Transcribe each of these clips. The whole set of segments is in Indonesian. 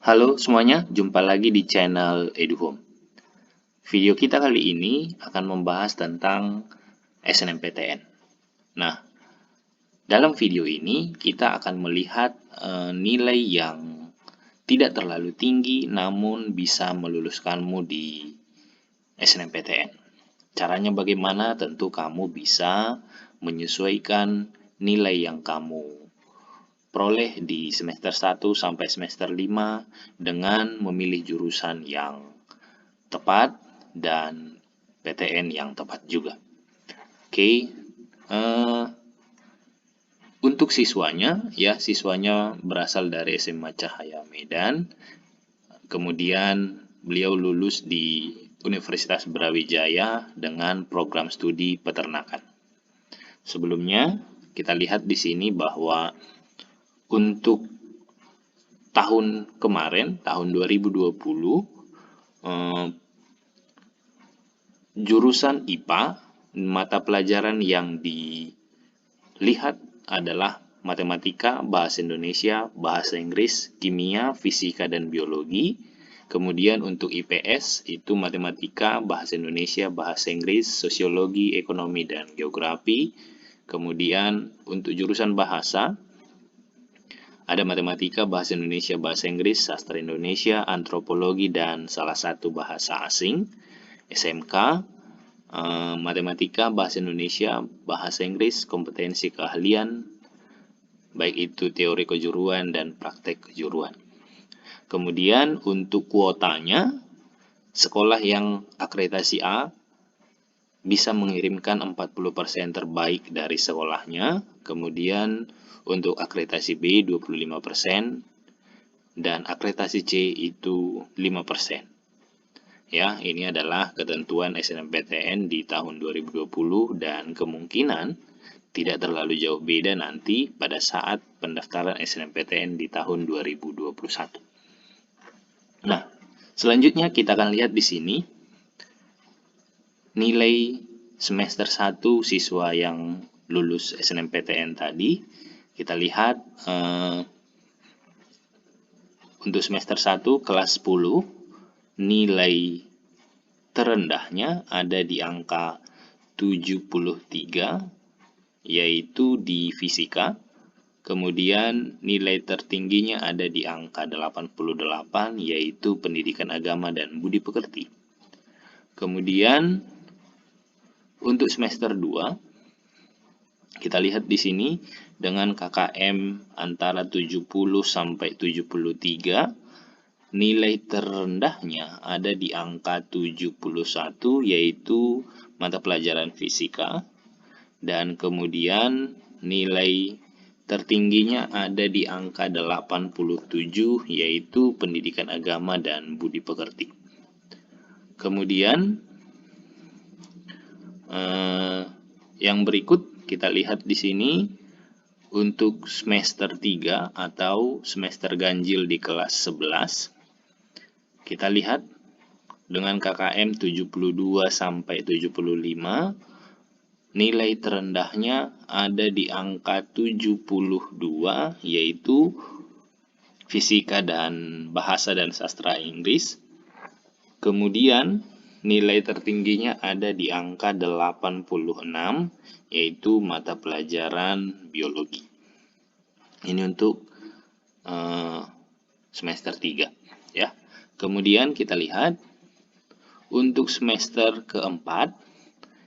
Halo semuanya, jumpa lagi di channel EduHome. Video kita kali ini akan membahas tentang SNMPTN. Nah, dalam video ini kita akan melihat nilai yang tidak terlalu tinggi namun bisa meluluskanmu di SNMPTN. Caranya bagaimana? Tentu kamu bisa menyesuaikan nilai yang kamu peroleh di semester 1 sampai semester 5 dengan memilih jurusan yang tepat dan PTN yang tepat juga. Oke, untuk siswanya berasal dari SMA Cahaya Medan. Kemudian beliau lulus di Universitas Brawijaya dengan program studi peternakan. Sebelumnya kita lihat di sini bahwa untuk tahun kemarin, tahun 2020, jurusan IPA, mata pelajaran yang dilihat adalah matematika, bahasa Indonesia, bahasa Inggris, kimia, fisika, dan biologi. Kemudian untuk IPS itu matematika, bahasa Indonesia, bahasa Inggris, sosiologi, ekonomi, dan geografi. Kemudian untuk jurusan bahasa, ada matematika, bahasa Indonesia, bahasa Inggris, sastra Indonesia, antropologi, dan salah satu bahasa asing. SMK, matematika, bahasa Indonesia, bahasa Inggris, kompetensi keahlian, baik itu teori kejuruan dan praktek kejuruan. Kemudian untuk kuotanya, sekolah yang akreditasi A bisa mengirimkan 40% terbaik dari sekolahnya. Kemudian untuk akreditasi B 25% dan akreditasi C itu 5%. Ya, ini adalah ketentuan SNMPTN di tahun 2020 dan kemungkinan tidak terlalu jauh beda nanti pada saat pendaftaran SNMPTN di tahun 2021. Nah, selanjutnya kita akan lihat di sini nilai semester 1 siswa yang lulus SNMPTN tadi. Kita lihat untuk semester 1 kelas 10 nilai terendahnya ada di angka 73 yaitu di fisika. Kemudian nilai tertingginya ada di angka 88 yaitu pendidikan agama dan budi pekerti. Kemudian untuk semester 2 kita lihat di sini dengan KKM antara 70 sampai 73, nilai terendahnya ada di angka 71 yaitu mata pelajaran fisika, dan kemudian nilai tertingginya ada di angka 87 yaitu pendidikan agama dan budi pekerti. Kemudian yang berikut kita lihat di sini untuk semester 3 atau semester ganjil di kelas 11. Kita lihat dengan KKM 72 sampai 75, nilai terendahnya ada di angka 72 yaitu fisika dan bahasa dan sastra Inggris. Kemudian nilai tertingginya ada di angka 86 yaitu mata pelajaran biologi. Ini untuk semester 3 ya. Kemudian kita lihat untuk semester keempat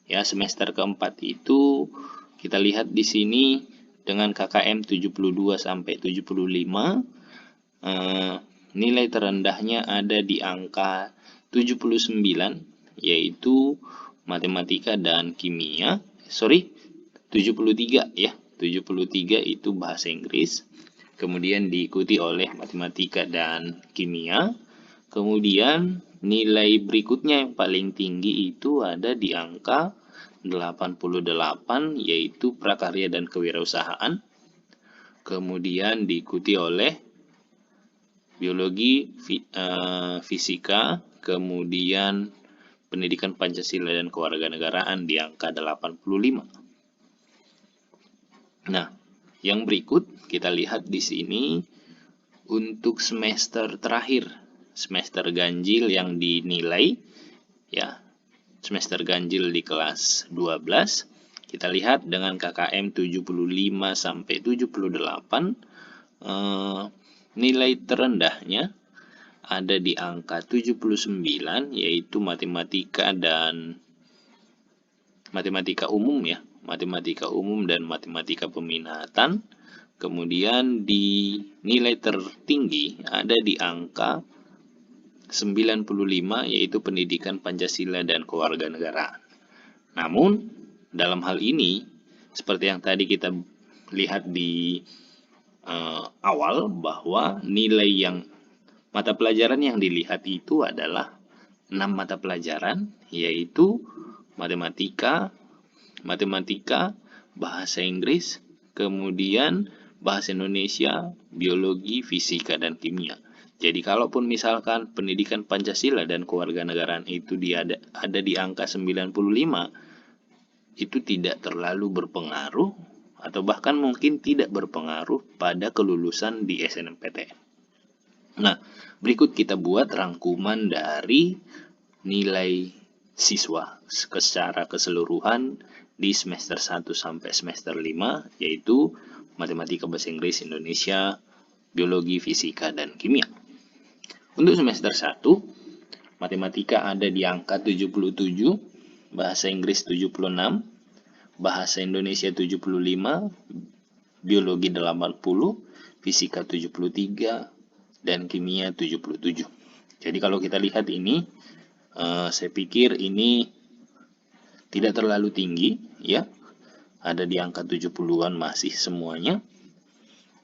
ya, semester keempat itu kita lihat di sini dengan KKM 72 sampai 75, nilai terendahnya ada di angka 79 yaitu matematika dan kimia. 73 ya. 73 itu bahasa Inggris. Kemudian diikuti oleh matematika dan kimia. Kemudian nilai berikutnya yang paling tinggi itu ada di angka 88 yaitu prakarya dan kewirausahaan. Kemudian diikuti oleh biologi, fisika, kemudian pendidikan Pancasila dan kewarganegaraan di angka 85. Nah, yang berikut kita lihat di sini untuk semester terakhir, semester ganjil yang dinilai, ya, semester ganjil di kelas 12, kita lihat dengan KKM 75 sampai 78, nilai terendahnya ada di angka 79, yaitu matematika dan matematika umum, ya, matematika umum dan matematika peminatan. Kemudian di nilai tertinggi ada di angka 95, yaitu pendidikan Pancasila dan kewarganegaraan. Namun, dalam hal ini, seperti yang tadi kita lihat di awal, bahwa nilai yang mata pelajaran yang dilihat itu adalah 6 mata pelajaran, yaitu matematika, bahasa Inggris, kemudian bahasa Indonesia, biologi, fisika, dan kimia. Jadi kalaupun misalkan pendidikan Pancasila dan kewarganegaraan itu ada di angka 95, itu tidak terlalu berpengaruh atau bahkan mungkin tidak berpengaruh pada kelulusan di SNMPTN. Nah, berikut kita buat rangkuman dari nilai siswa secara keseluruhan di semester 1 sampai semester 5, yaitu matematika, bahasa Inggris, Indonesia, biologi, fisika, dan kimia. Untuk semester 1, matematika ada di angka 77, bahasa Inggris 76, bahasa Indonesia 75, biologi 80, fisika 73, dan kimia 77. Jadi kalau kita lihat ini, saya pikir ini tidak terlalu tinggi, ya. Ada di angka 70-an masih semuanya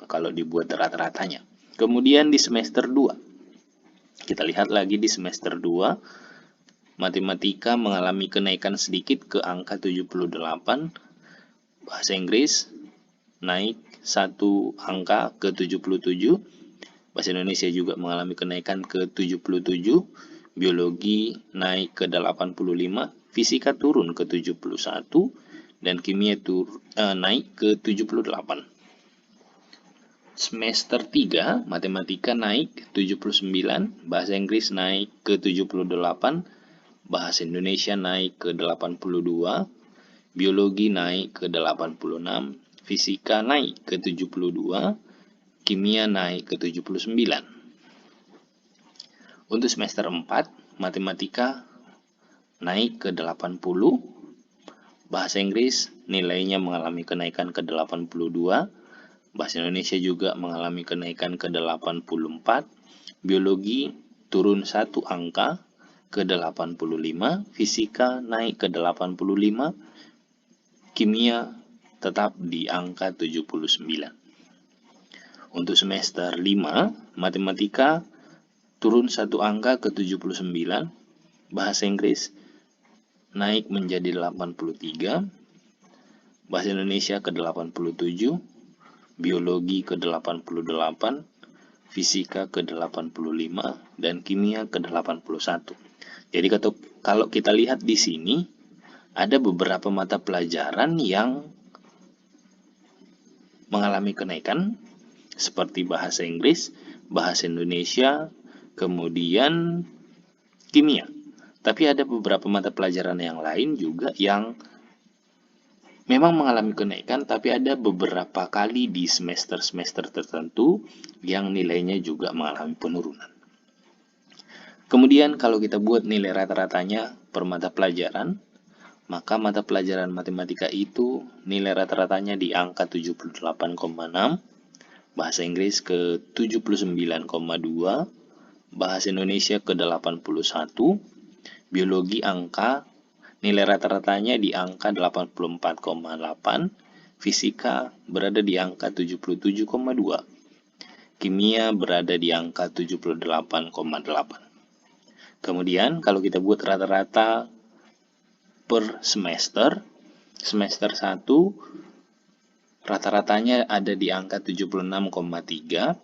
kalau dibuat rata-ratanya. Kemudian di semester 2, kita lihat lagi di semester 2, matematika mengalami kenaikan sedikit ke angka 78, bahasa Inggris naik 1 angka ke 77, bahasa Indonesia juga mengalami kenaikan ke 77, biologi naik ke 85, fisika turun ke 71, dan kimia naik ke 78. Semester 3, matematika naik 79, bahasa Inggris naik ke 78, bahasa Indonesia naik ke 82, biologi naik ke 86, fisika naik ke 72, kimia naik ke 79. Untuk semester 4, matematika naik ke 80, bahasa Inggris nilainya mengalami kenaikan ke 82, bahasa Indonesia juga mengalami kenaikan ke 84, biologi turun 1 angka ke 85, fisika naik ke 85, kimia tetap di angka 79. Untuk semester 5, matematika turun 1 angka ke 79, bahasa Inggris naik menjadi 83, bahasa Indonesia ke 87, biologi ke 88, fisika ke 85, dan kimia ke 81. Jadi kalau kita lihat di sini, ada beberapa mata pelajaran yang mengalami kenaikan, seperti bahasa Inggris, bahasa Indonesia, kemudian kimia. Tapi ada beberapa mata pelajaran yang lain juga yang memang mengalami kenaikan, tapi ada beberapa kali di semester-semester tertentu yang nilainya juga mengalami penurunan. Kemudian kalau kita buat nilai rata-ratanya per mata pelajaran, maka mata pelajaran matematika itu nilai rata-ratanya di angka 78,6, bahasa Inggris ke 79,2, bahasa Indonesia ke 81, biologi nilai rata-ratanya di angka 84,8, fisika berada di angka 77,2, kimia berada di angka 78,8. Kemudian kalau kita buat rata-rata per semester 1 rata-ratanya ada di angka 76,3,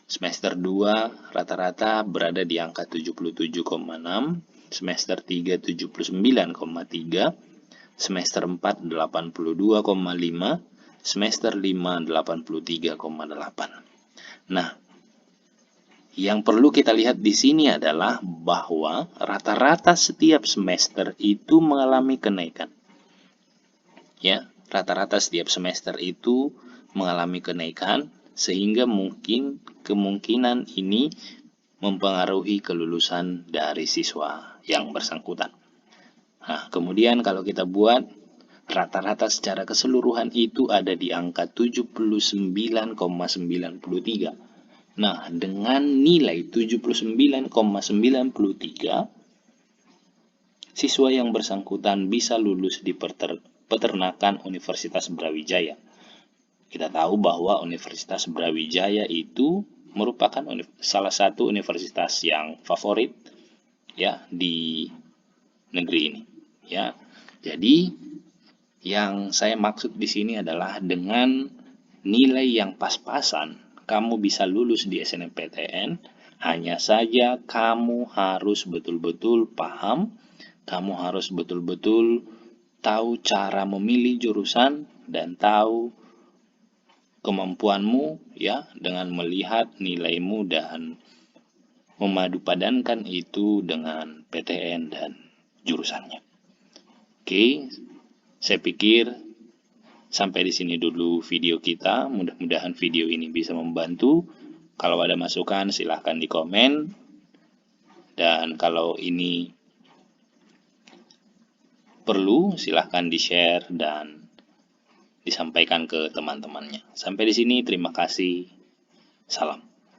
semester 2 rata-rata berada di angka 77,6, semester 3 79,3, semester 4 82,5, semester 5 83,8. Nah, Yang perlu kita lihat di sini adalah bahwa rata-rata setiap semester itu mengalami kenaikan. Ya, rata-rata setiap semester itu mengalami kenaikan sehingga mungkin kemungkinan ini mempengaruhi kelulusan dari siswa yang bersangkutan. Nah, kemudian kalau kita buat rata-rata secara keseluruhan itu ada di angka 79,93. Nah, dengan nilai 79,93, siswa yang bersangkutan bisa lulus di Peternakan Universitas Brawijaya. Kita tahu bahwa Universitas Brawijaya itu merupakan salah satu universitas yang favorit ya di negeri ini. Ya, jadi yang saya maksud di sini adalah dengan nilai yang pas-pasan, kamu bisa lulus di SNMPTN, hanya saja kamu harus betul-betul paham, kamu harus betul-betul tahu cara memilih jurusan dan tahu kemampuanmu ya dengan melihat nilaimu dan memadupadankan itu dengan PTN dan jurusannya. Oke, saya pikir sampai di sini dulu video kita. Mudah-mudahan video ini bisa membantu. Kalau ada masukan silahkan di komen. Dan kalau ini perlu silahkan di-share dan disampaikan ke teman-temannya. Sampai di sini, terima kasih. Salam.